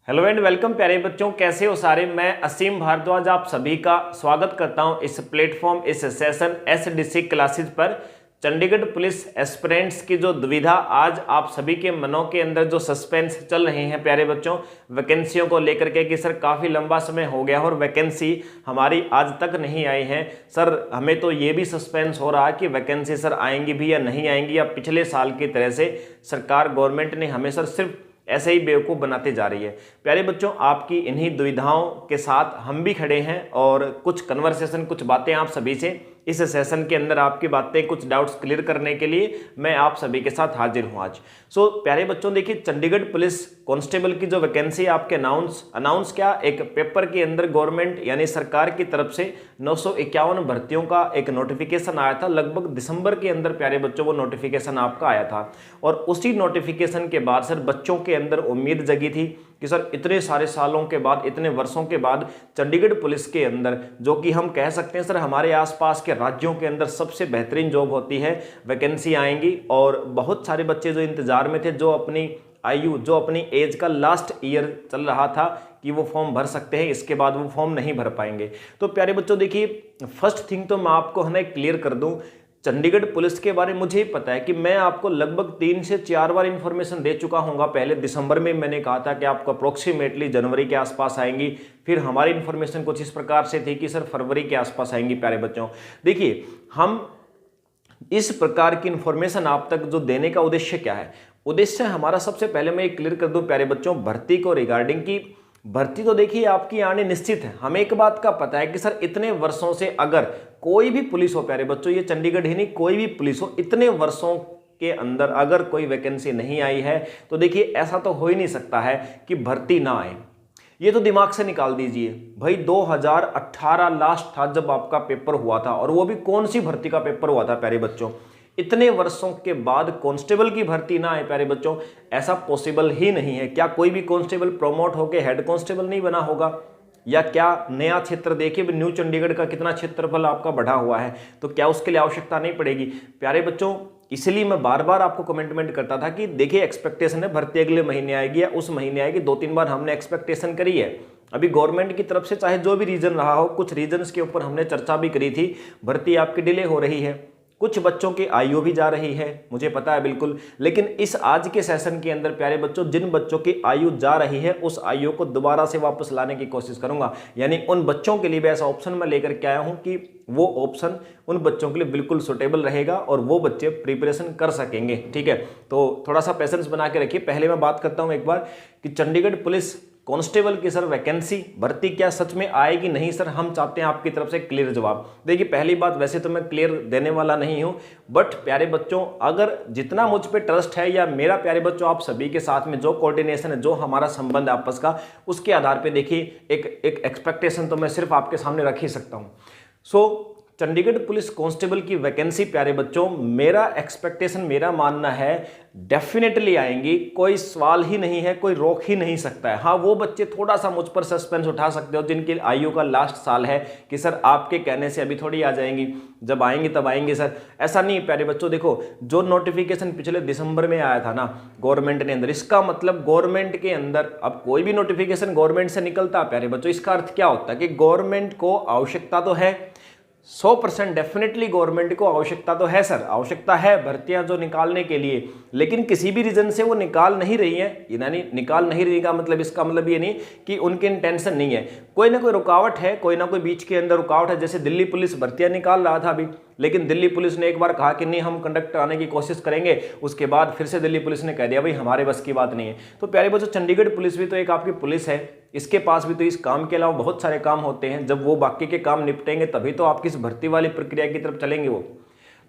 Hello and welcome प्यारे बच्चों, कैसे हो सारे। मैं असीम भारद्वाज आप सभी का स्वागत करता हूं इस प्लेटफॉर्म इस सेशन एसडीसी क्लासेस पर। चंडीगढ़ पुलिस एस्पिरेंट्स की जो दुविधा, आज आप सभी के मनों के अंदर जो सस्पेंस चल रहे हैं प्यारे बच्चों वैकेंसियों को लेकर के कि सर काफ़ी लंबा समय हो गया और वैकेंसी हमारी आज तक नहीं आई है। सर हमें तो ये भी सस्पेंस हो रहा है कि वैकेंसी सर आएंगी भी या नहीं आएंगी, या पिछले साल की तरह से सरकार गवर्नमेंट ने हमें सर सिर्फ ऐसे ही बेवकूफ़ बनाते जा रही है। प्यारे बच्चों, आपकी इन्हीं दुविधाओं के साथ हम भी खड़े हैं और कुछ कन्वर्सेशन, कुछ बातें आप सभी से इस सेशन के अंदर, आपकी बातें, कुछ डाउट्स क्लियर करने के लिए मैं आप सभी के साथ हाजिर हूं आज। प्यारे बच्चों देखिए, चंडीगढ़ पुलिस कांस्टेबल की जो वैकेंसी आपके अनाउंस क्या, एक पेपर के अंदर गवर्नमेंट यानी सरकार की तरफ से 951 भर्तियों का एक नोटिफिकेशन आया था। लगभग दिसंबर के अंदर प्यारे बच्चों वो नोटिफिकेशन आपका आया था और उसी नोटिफिकेशन के बाद सर बच्चों के अंदर उम्मीद जगी थी कि सर इतने सारे सालों के बाद, इतने वर्षों के बाद चंडीगढ़ पुलिस के अंदर, जो कि हम कह सकते हैं सर हमारे आसपास के राज्यों के अंदर सबसे बेहतरीन जॉब होती है, वैकेंसी आएंगी। और बहुत सारे बच्चे जो इंतजार में थे, जो अपनी आयु, जो अपनी एज का लास्ट ईयर चल रहा था कि वो फॉर्म भर सकते हैं, इसके बाद वो फॉर्म नहीं भर पाएंगे। तो प्यारे बच्चों देखिए, फर्स्ट थिंग तो मैं आपको क्लियर कर दूं, चंडीगढ़ पुलिस के बारे में मुझे ही पता है कि मैं आपको लगभग 3 से 4 बार इन्फॉर्मेशन दे चुका हूँगा। पहले दिसंबर में मैंने कहा था कि आपको अप्रोक्सीमेटली जनवरी के आसपास आएंगी, फिर हमारी इन्फॉर्मेशन कुछ इस प्रकार से थी कि सर फरवरी के आसपास आएंगी। प्यारे बच्चों देखिए, हम इस प्रकार की इन्फॉर्मेशन आप तक जो देने का उद्देश्य क्या है, उद्देश्य हमारा सबसे पहले मैं ये क्लियर कर दूं प्यारे बच्चों, भर्ती को रिगार्डिंग की भर्ती तो देखिए आपकी आने निश्चित है। हमें एक बात का पता है कि सर इतने वर्षों से अगर कोई भी पुलिस हो प्यारे बच्चों, ये चंडीगढ़ ही नहीं, कोई भी पुलिस हो, इतने वर्षों के अंदर अगर कोई वैकेंसी नहीं आई है तो देखिए ऐसा तो हो ही नहीं सकता है कि भर्ती ना आए। ये तो दिमाग से निकाल दीजिए भाई, 2018 लास्ट था जब आपका पेपर हुआ था, और वो भी कौन सी भर्ती का पेपर हुआ था प्यारे बच्चों। इतने वर्षों के बाद कांस्टेबल की भर्ती ना आए प्यारे बच्चों, ऐसा पॉसिबल ही नहीं है। क्या कोई भी कांस्टेबल प्रमोट होकर हेड कांस्टेबल नहीं बना होगा? या क्या नया क्षेत्र देखिए, न्यू चंडीगढ़ का कितना क्षेत्रफल आपका बढ़ा हुआ है, तो क्या उसके लिए आवश्यकता नहीं पड़ेगी? प्यारे बच्चों, इसलिए मैं बार बार आपको कमेंटमेंट करता था कि देखिए एक्सपेक्टेशन है भर्ती अगले महीने आएगी या उस महीने आएगी। 2-3 बार हमने एक्सपेक्टेशन करी है। अभी गवर्नमेंट की तरफ से चाहे जो भी रीजन रहा हो, कुछ रीजन्स के ऊपर हमने चर्चा भी करी थी, भर्ती आपकी डिले हो रही है, कुछ बच्चों की आयु भी जा रही है, मुझे पता है बिल्कुल। लेकिन इस आज के सेशन के अंदर प्यारे बच्चों, जिन बच्चों की आयु जा रही है उस आयु को दोबारा से वापस लाने की कोशिश करूंगा। यानी उन बच्चों के लिए भी ऐसा ऑप्शन मैं लेकर के आया हूं कि वो ऑप्शन उन बच्चों के लिए बिल्कुल सुटेबल रहेगा और वो बच्चे प्रिपरेशन कर सकेंगे। ठीक है, तो थोड़ा सा पेशेंस बना के रखिए। पहले मैं बात करता हूं एक बार कि चंडीगढ़ पुलिस कांस्टेबल की सर वैकेंसी, भर्ती क्या सच में आएगी नहीं सर, हम चाहते हैं आपकी तरफ से क्लियर जवाब। देखिए पहली बात, वैसे तो मैं क्लियर देने वाला नहीं हूं, बट प्यारे बच्चों अगर जितना मुझ पे ट्रस्ट है, या मेरा प्यारे बच्चों आप सभी के साथ में जो कोऑर्डिनेशन है, जो हमारा संबंध है आपस का, उसके आधार पे देखिए एक एक्सपेक्टेशन तो मैं सिर्फ आपके सामने रख ही सकता हूं। चंडीगढ़ पुलिस कांस्टेबल की वैकेंसी प्यारे बच्चों, मेरा एक्सपेक्टेशन, मेरा मानना है डेफिनेटली आएंगी, कोई सवाल ही नहीं है, कोई रोक ही नहीं सकता है। हाँ, वो बच्चे थोड़ा सा मुझ पर सस्पेंस उठा सकते हो जिनकी आयु का लास्ट साल है कि सर आपके कहने से अभी थोड़ी आ जाएंगी, जब आएंगी तब आएंगी सर, ऐसा नहीं प्यारे बच्चों। देखो जो नोटिफिकेशन पिछले दिसंबर में आया था ना गवर्नमेंट ने अंदर, इसका मतलब गवर्नमेंट के अंदर अब कोई भी नोटिफिकेशन गवर्नमेंट से निकलता प्यारे बच्चों, इसका अर्थ क्या होता है कि गवर्नमेंट को आवश्यकता तो है, 100% डेफिनेटली गवर्नमेंट को आवश्यकता तो है सर, आवश्यकता है भर्तियां जो निकालने के लिए, लेकिन किसी भी रीजन से वो निकाल नहीं रही है। यानी निकाल नहीं रही का मतलब, इसका मतलब ये नहीं कि उनकी इंटेंशन नहीं है, कोई ना कोई रुकावट है, कोई ना कोई बीच के अंदर रुकावट है। जैसे दिल्ली पुलिस भर्तियां निकाल रहा था अभी, लेकिन दिल्ली पुलिस ने एक बार कहा कि नहीं हम कंडक्ट आने की कोशिश करेंगे, उसके बाद फिर से दिल्ली पुलिस ने कह दिया भाई हमारे बस की बात नहीं है। तो प्यारे बच्चों, चंडीगढ़ पुलिस भी तो एक आपकी पुलिस है, इसके पास भी तो इस काम के अलावा बहुत सारे काम होते हैं। जब वो बाकी के काम निपटेंगे तभी तो आपकी इस भर्ती वाली प्रक्रिया की तरफ चलेंगे वो।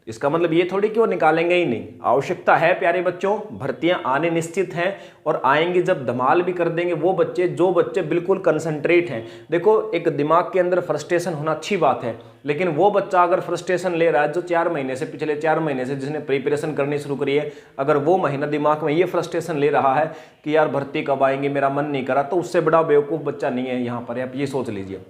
इसका मतलब ये थोड़ी कि वो निकालेंगे ही नहीं, आवश्यकता है प्यारे बच्चों, भर्तियां आने निश्चित हैं और आएंगी, जब धमाल भी कर देंगे वो बच्चे जो बच्चे बिल्कुल कंसंट्रेट हैं। देखो एक दिमाग के अंदर फ्रस्ट्रेशन होना अच्छी बात है, लेकिन वो बच्चा अगर फ्रस्ट्रेशन ले रहा है जो 4 महीने से, पिछले 4 महीने से जिसने प्रिपरेशन करनी शुरू करी है, अगर वो महीना दिमाग में ये फ्रस्ट्रेशन ले रहा है कि यार भर्ती कब आएंगे, मेरा मन नहीं करा, तो उससे बड़ा बेवकूफ़ बच्चा नहीं है यहाँ पर, आप ये सोच लीजिए।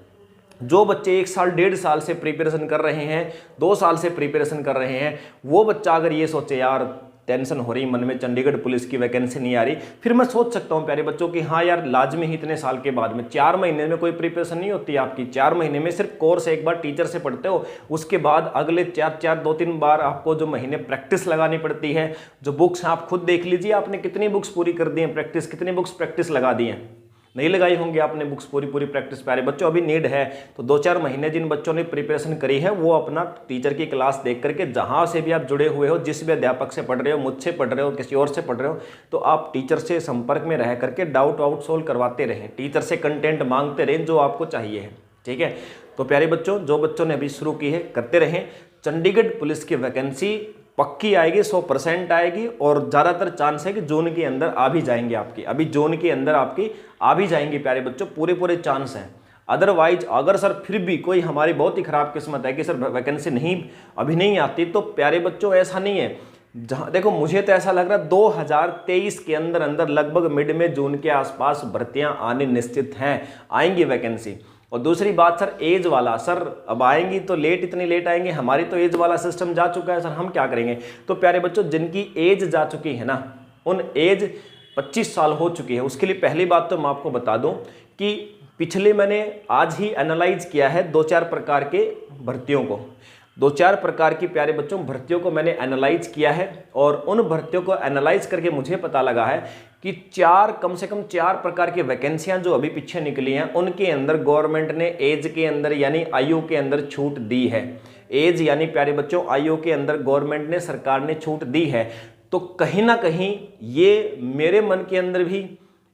जो बच्चे 1 साल 1.5 साल से प्रिपरेशन कर रहे हैं, 2 साल से प्रिपरेशन कर रहे हैं, वो बच्चा अगर ये सोचे यार टेंशन हो रही मन में, चंडीगढ़ पुलिस की वैकेंसी नहीं आ रही, फिर मैं सोच सकता हूँ प्यारे बच्चों कि हाँ यार लाजमी ही इतने साल के बाद में 4 महीने में कोई प्रिपरेशन नहीं होती आपकी। 4 महीने में सिर्फ कोर्स एक बार टीचर से पढ़ते हो, उसके बाद अगले 2-3 बार आपको जो महीने प्रैक्टिस लगानी पड़ती है। जो बुक्स हैं आप खुद देख लीजिए, आपने कितनी बुक्स पूरी कर दी हैं प्रैक्टिस, कितनी बुक्स प्रैक्टिस लगा दी हैं, नहीं लगाई होंगी आपने बुक्स पूरी प्रैक्टिस। प्यारे बच्चों अभी नीड है तो 2-4 महीने जिन बच्चों ने प्रिपरेशन करी है वो अपना टीचर की क्लास देख करके, जहां से भी आप जुड़े हुए हो, जिस भी अध्यापक से पढ़ रहे हो, मुझसे पढ़ रहे हो, किसी और से पढ़ रहे हो, तो आप टीचर से संपर्क में रह करके डाउट वाउट सोल्व करवाते रहें, टीचर से कंटेंट मांगते रहें जो आपको चाहिए है। ठीक है, तो प्यारे बच्चों जो बच्चों ने अभी शुरू की है करते रहें। चंडीगढ़ पुलिस की वैकेंसी पक्की आएगी, 100% आएगी, और ज़्यादातर चांस है कि जून के अंदर आ भी जाएंगे आपकी, अभी जून के अंदर आपकी आ भी जाएंगी प्यारे बच्चों, पूरे चांस हैं। अदरवाइज अगर सर फिर भी कोई हमारी बहुत ही ख़राब किस्मत है कि सर वैकेंसी अभी नहीं आती, तो प्यारे बच्चों ऐसा नहीं है। जहाँ देखो मुझे तो ऐसा लग रहा है 2023 के अंदर लगभग मिड में जून के आसपास भर्तियाँ आने निश्चित हैं, आएंगी वैकेंसी। और दूसरी बात सर एज वाला, सर अब आएंगी तो लेट, इतनी लेट आएंगे, हमारी तो एज वाला सिस्टम जा चुका है सर, हम क्या करेंगे। तो प्यारे बच्चों जिनकी एज जा चुकी है ना, उन एज 25 साल हो चुकी है, उसके लिए पहली बात तो मैं आपको बता दूं कि पिछले मैंने आज ही एनालाइज किया है 2-4 प्रकार के भर्तियों को, 2-4 प्रकार की प्यारे बच्चों भर्तियों को मैंने एनालाइज किया है, और उन भर्तियों को एनालाइज करके मुझे पता लगा है कि कम से कम 4 प्रकार की वैकेंसियां जो अभी पीछे निकली हैं, उनके अंदर गवर्नमेंट ने एज के अंदर यानी आयु के अंदर छूट दी है। एज यानी प्यारे बच्चों आयु के अंदर गवर्नमेंट ने, सरकार ने छूट दी है। तो कहीं ना कहीं ये मेरे मन के अंदर भी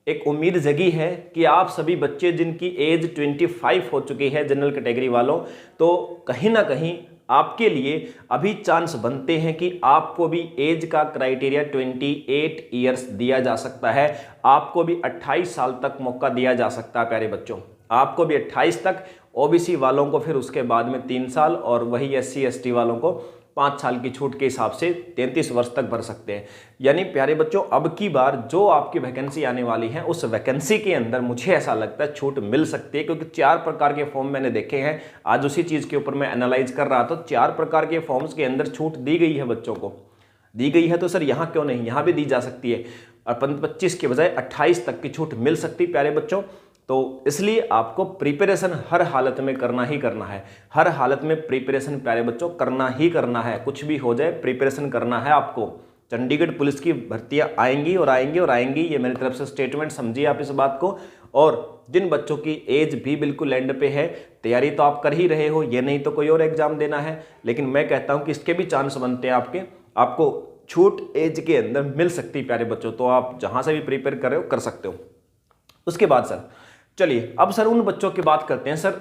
एक उम्मीद जगी है कि आप सभी बच्चे जिनकी एज 25 हो चुकी है जनरल कैटेगरी वालों, तो कहीं ना कहीं आपके लिए अभी चांस बनते हैं कि आपको भी एज का क्राइटेरिया 28 ईयर्स दिया जा सकता है, आपको भी 28 साल तक मौका दिया जा सकता है प्यारे बच्चों, आपको भी 28 तक, ओबीसी वालों को फिर उसके बाद में 3 साल, और वही SC ST वालों को 5 साल की छूट के हिसाब से 33 वर्ष तक भर सकते हैं। यानी प्यारे बच्चों अब की बार जो आपकी वैकेंसी आने वाली है, उस वैकेंसी के अंदर मुझे ऐसा लगता है छूट मिल सकती है, क्योंकि 4 प्रकार के फॉर्म मैंने देखे हैं। आज उसी चीज़ के ऊपर मैं एनालाइज कर रहा था, 4 प्रकार के फॉर्म्स के अंदर छूट दी गई है, बच्चों को दी गई है, तो सर यहाँ क्यों नहीं, यहाँ भी दी जा सकती है, और 25 के बजाय 28 तक की छूट मिल सकती है प्यारे बच्चों। तो इसलिए आपको प्रिपरेशन हर हालत में करना ही करना है, हर हालत में प्रिपरेशन प्यारे बच्चों करना ही करना है, कुछ भी हो जाए प्रिपरेशन करना है आपको। चंडीगढ़ पुलिस की भर्तियां आएंगी और आएंगी और आएंगी, ये मेरी तरफ से स्टेटमेंट समझिए आप इस बात को। और जिन बच्चों की एज भी बिल्कुल एंड पे है, तैयारी तो आप कर ही रहे हो, ये नहीं तो कोई और एग्जाम देना है, लेकिन मैं कहता हूँ कि इसके भी चांस बनते हैं आपको छूट एज के अंदर मिल सकती है प्यारे बच्चों। तो आप जहाँ से भी प्रिपेयर कर रहे हो कर सकते हो। उसके बाद सर चलिए अब सर उन बच्चों की बात करते हैं, sir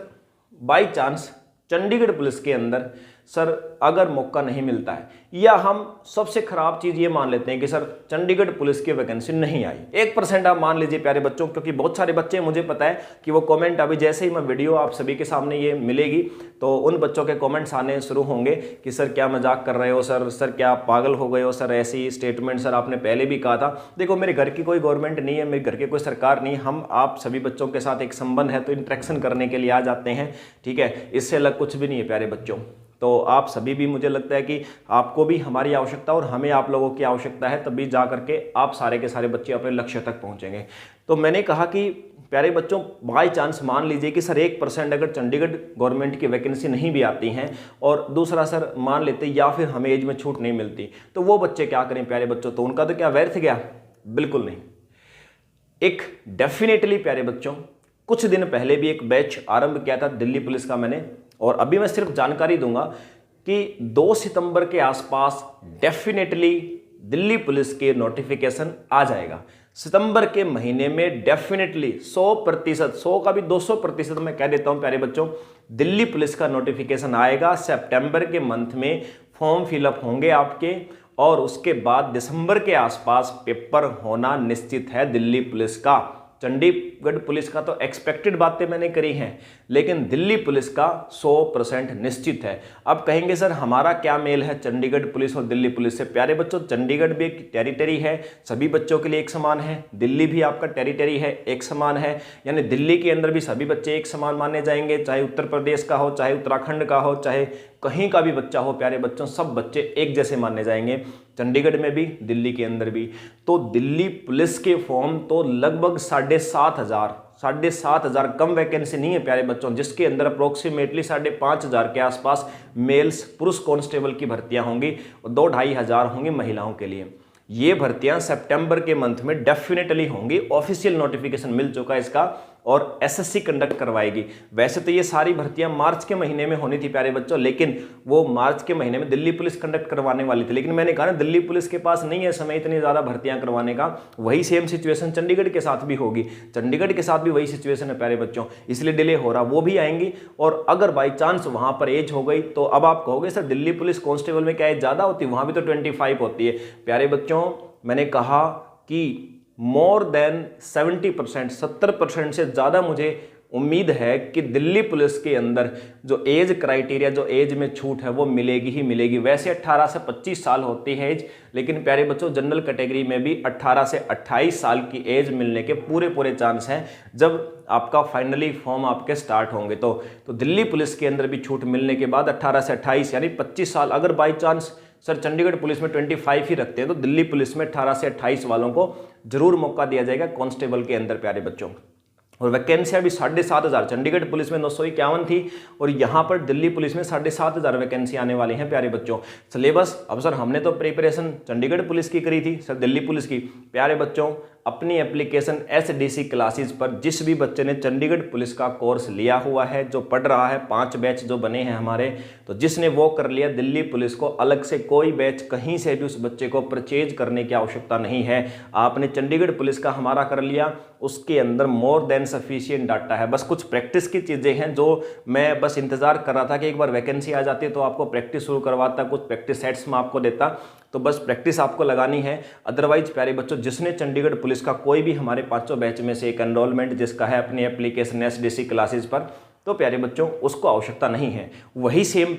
by chance Chandigarh police के अंदर सर अगर मौका नहीं मिलता है, या हम सबसे खराब चीज़ ये मान लेते हैं कि सर चंडीगढ़ पुलिस की वैकेंसी नहीं आई, 1% आप मान लीजिए प्यारे बच्चों, क्योंकि बहुत सारे बच्चे मुझे पता है कि वो कमेंट अभी जैसे ही मैं वीडियो आप सभी के सामने ये मिलेगी तो उन बच्चों के कमेंट्स आने शुरू होंगे कि सर क्या मजाक कर रहे हो, सर क्या पागल हो गए हो, सर ऐसी स्टेटमेंट सर आपने पहले भी कहा था। देखो मेरे घर की कोई गवर्नमेंट नहीं है, मेरे घर की कोई सरकार नहीं, हम आप सभी बच्चों के साथ एक संबंध है तो इंटरेक्शन करने के लिए आ जाते हैं, ठीक है, इससे अलग कुछ भी नहीं है प्यारे बच्चों। तो आप सभी भी मुझे लगता है कि आपको भी हमारी आवश्यकता और हमें आप लोगों की आवश्यकता है, तभी जा करके आप सारे के सारे बच्चे अपने लक्ष्य तक पहुंचेंगे। तो मैंने कहा कि प्यारे बच्चों बाई चांस मान लीजिए कि सर 1% अगर चंडीगढ़ गवर्नमेंट की वैकेंसी नहीं भी आती हैं, और दूसरा सर मान लेते या फिर हमें एज में छूट नहीं मिलती, तो वो बच्चे क्या करें प्यारे बच्चों, तो उनका तो क्या व्यर्थ गया, बिल्कुल नहीं। एक डेफिनेटली प्यारे बच्चों कुछ दिन पहले भी एक बैच आरंभ किया था दिल्ली पुलिस का मैंने, और अभी मैं सिर्फ जानकारी दूंगा कि 2 सितंबर के आसपास डेफिनेटली दिल्ली पुलिस के नोटिफिकेशन आ जाएगा। सितंबर के महीने में डेफिनेटली 100%, 100 का भी 200% मैं कह देता हूं प्यारे बच्चों, दिल्ली पुलिस का नोटिफिकेशन आएगा। सितंबर के मंथ में फॉर्म फिलअप होंगे आपके, और उसके बाद दिसंबर के आसपास पेपर होना निश्चित है दिल्ली पुलिस का। चंडीगढ़ पुलिस का तो एक्सपेक्टेड बातें मैंने करी हैं, लेकिन दिल्ली पुलिस का 100% निश्चित है। अब कहेंगे सर हमारा क्या मेल है चंडीगढ़ पुलिस और दिल्ली पुलिस से? प्यारे बच्चों चंडीगढ़ भी एक टेरिटरी है, सभी बच्चों के लिए एक समान है, दिल्ली भी आपका टेरिटरी है, एक समान है, यानी दिल्ली के अंदर भी सभी बच्चे एक समान माने जाएंगे, चाहे उत्तर प्रदेश का हो, चाहे उत्तराखंड का हो, चाहे कहीं का भी बच्चा हो प्यारे बच्चों, सब बच्चे एक जैसे माने जाएंगे, चंडीगढ़ में भी, दिल्ली के अंदर भी। तो दिल्ली पुलिस के फॉर्म तो लगभग 7,500 कम वैकेंसी नहीं है प्यारे बच्चों, जिसके अंदर अप्रोक्सीमेटली 5,500 के आसपास मेल्स पुरुष कांस्टेबल की भर्तियां होंगी और 2-2,500 होंगी महिलाओं के लिए। ये भर्तियां सितंबर के मंथ में डेफिनेटली होंगी, ऑफिशियल नोटिफिकेशन मिल चुका है इसका और एसएससी कंडक्ट करवाएगी। वैसे तो ये सारी भर्तियां मार्च के महीने में होनी थी प्यारे बच्चों, लेकिन वो मार्च के महीने में दिल्ली पुलिस कंडक्ट करवाने वाली थी, लेकिन मैंने कहा ना दिल्ली पुलिस के पास नहीं है समय इतनी ज़्यादा भर्तियां करवाने का। वही सेम सिचुएशन चंडीगढ़ के साथ भी होगी, चंडीगढ़ के साथ भी वही सिचुएशन है प्यारे बच्चों, इसलिए डिले हो रहा। वो भी आएंगी और अगर बाई चांस वहाँ पर एज हो गई तो अब आप कहोगे सर दिल्ली पुलिस कांस्टेबल में क्या एज ज़्यादा होती है, वहाँ भी तो 25 होती है। प्यारे बच्चों मैंने कहा कि मोर देन 70%, 70% से ज़्यादा मुझे उम्मीद है कि दिल्ली पुलिस के अंदर जो एज क्राइटेरिया, जो एज में छूट है वो मिलेगी ही मिलेगी। वैसे 18 से 25 साल होती है एज, लेकिन प्यारे बच्चों जनरल कैटेगरी में भी 18 से 28 साल की एज मिलने के पूरे चांस हैं जब आपका फाइनली फॉर्म आपके स्टार्ट होंगे। तो दिल्ली पुलिस के अंदर भी छूट मिलने के बाद 18 से 28 यानी 25 साल, अगर by chance sir Chandigarh police में 25 ही रखते हैं तो दिल्ली पुलिस में 18 से 28 वालों को जरूर मौका दिया जाएगा कांस्टेबल के अंदर प्यारे बच्चों। और वैकेंसियां भी 7,500, चंडीगढ़ पुलिस में 951 थी और यहाँ पर दिल्ली पुलिस में 7,500 वैकेंसी आने वाली हैं प्यारे बच्चों। सिलेबस अब सर हमने तो प्रिपरेशन चंडीगढ़ पुलिस की करी थी, सर दिल्ली पुलिस की। प्यारे बच्चों अपनी एप्लीकेशन SDC क्लासेस पर जिस भी बच्चे ने चंडीगढ़ पुलिस का कोर्स लिया हुआ है, जो पढ़ रहा है, 5 बैच जो बने हैं हमारे, तो जिसने वो कर लिया दिल्ली पुलिस को अलग से कोई बैच कहीं से भी उस बच्चे को परचेज करने की आवश्यकता नहीं है। आपने चंडीगढ़ पुलिस का हमारा कर लिया, उसके अंदर मोर देन सफिशिएंट डाटा है। बस कुछ प्रैक्टिस की चीज़ें हैं जो मैं बस इंतजार कर रहा था कि एक बार वैकेंसी आ जाती है तो आपको प्रैक्टिस शुरू करवाता, कुछ प्रैक्टिस सेट्स में आपको देता, तो बस प्रैक्टिस आपको लगानी है। अदरवाइज प्यारे बच्चों जिसने चंडीगढ़ पुलिस का कोई भी हमारे 500 बैच में से एक एनरोलमेंट जिसका है अपनी एप्लीकेशन SDC क्लासेस पर, तो प्यारे बच्चों उसको आवश्यकता नहीं है। वही सेम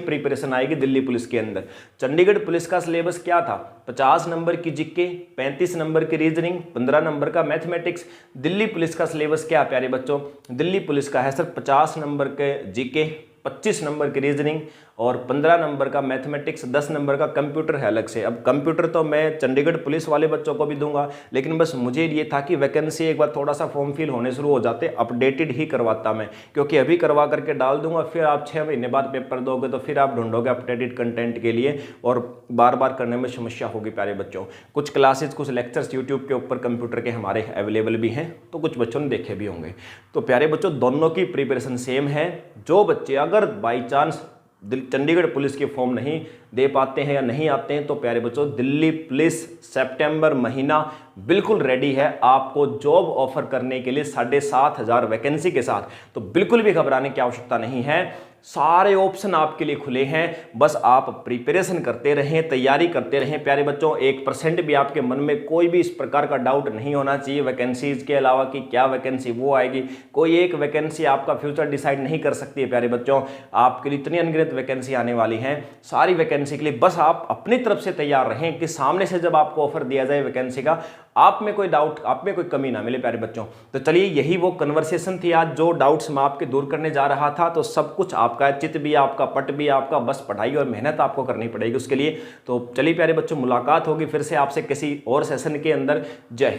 प्रिपरेशन आएगी दिल्ली पुलिस के अंदर। चंडीगढ़ पुलिस का सिलेबस क्या था? 50 नंबर की जीके, 35 नंबर की रीजनिंग, 15 नंबर का मैथमेटिक्स। दिल्ली पुलिस का सिलेबस क्या प्यारे बच्चों? दिल्ली पुलिस का है सर 50 नंबर के जीके, 25 नंबर की रीजनिंग और 15 नंबर का मैथमेटिक्स, 10 नंबर का कंप्यूटर है अलग से। अब कंप्यूटर तो मैं चंडीगढ़ पुलिस वाले बच्चों को भी दूंगा, लेकिन बस मुझे ये था कि वैकेंसी एक बार थोड़ा सा फॉर्म फिल होने शुरू हो जाते, अपडेटेड ही करवाता मैं, क्योंकि अभी करवा करके डाल दूंगा, फिर आप 6 महीने बाद पेपर दोगे तो फिर आप ढूंढोगे अपडेटेड कंटेंट के लिए और बार बार करने में समस्या होगी प्यारे बच्चों। कुछ क्लासेज, कुछ लेक्चर्स यूट्यूब के ऊपर कंप्यूटर के हमारे अवेलेबल भी हैं, तो कुछ बच्चों ने देखे भी होंगे। तो प्यारे बच्चों दोनों की प्रिपरेशन सेम है। जो बच्चे अगर बाई चांस चंडीगढ़ पुलिस के फॉर्म नहीं दे पाते हैं या नहीं आते हैं, तो प्यारे बच्चों दिल्ली पुलिस सितंबर महीना बिल्कुल रेडी है आपको जॉब ऑफर करने के लिए 7,500 वैकेंसी के साथ। तो बिल्कुल भी घबराने की आवश्यकता नहीं है, सारे ऑप्शन आपके लिए खुले हैं। बस आप प्रिपरेशन करते रहें, तैयारी करते रहें प्यारे बच्चों। 1% भी आपके मन में कोई भी इस प्रकार का डाउट नहीं होना चाहिए वैकेंसीज के अलावा कि क्या वैकेंसी वो आएगी। कोई एक वैकेंसी आपका फ्यूचर डिसाइड नहीं कर सकती है प्यारे बच्चों। आपके लिए इतनी अनगिनत वैकेंसी आने वाली हैं, सारी वैकेंसी के लिए बस आप अपनी तरफ से तैयार रहें कि सामने से जब आपको ऑफर दिया जाए वैकेंसी का, आप में कोई डाउट, आप में कोई कमी ना मिले प्यारे बच्चों। तो चलिए यही वो कन्वर्सेशन थी आज, जो डाउट्स मैं आपके दूर करने जा रहा था। तो सब कुछ आपका है, चित्त भी आपका, पट भी आपका, बस पढ़ाई और मेहनत आपको करनी पड़ेगी उसके लिए। तो चलिए प्यारे बच्चों मुलाकात होगी फिर से आपसे किसी और सेशन के अंदर। जय हिंद।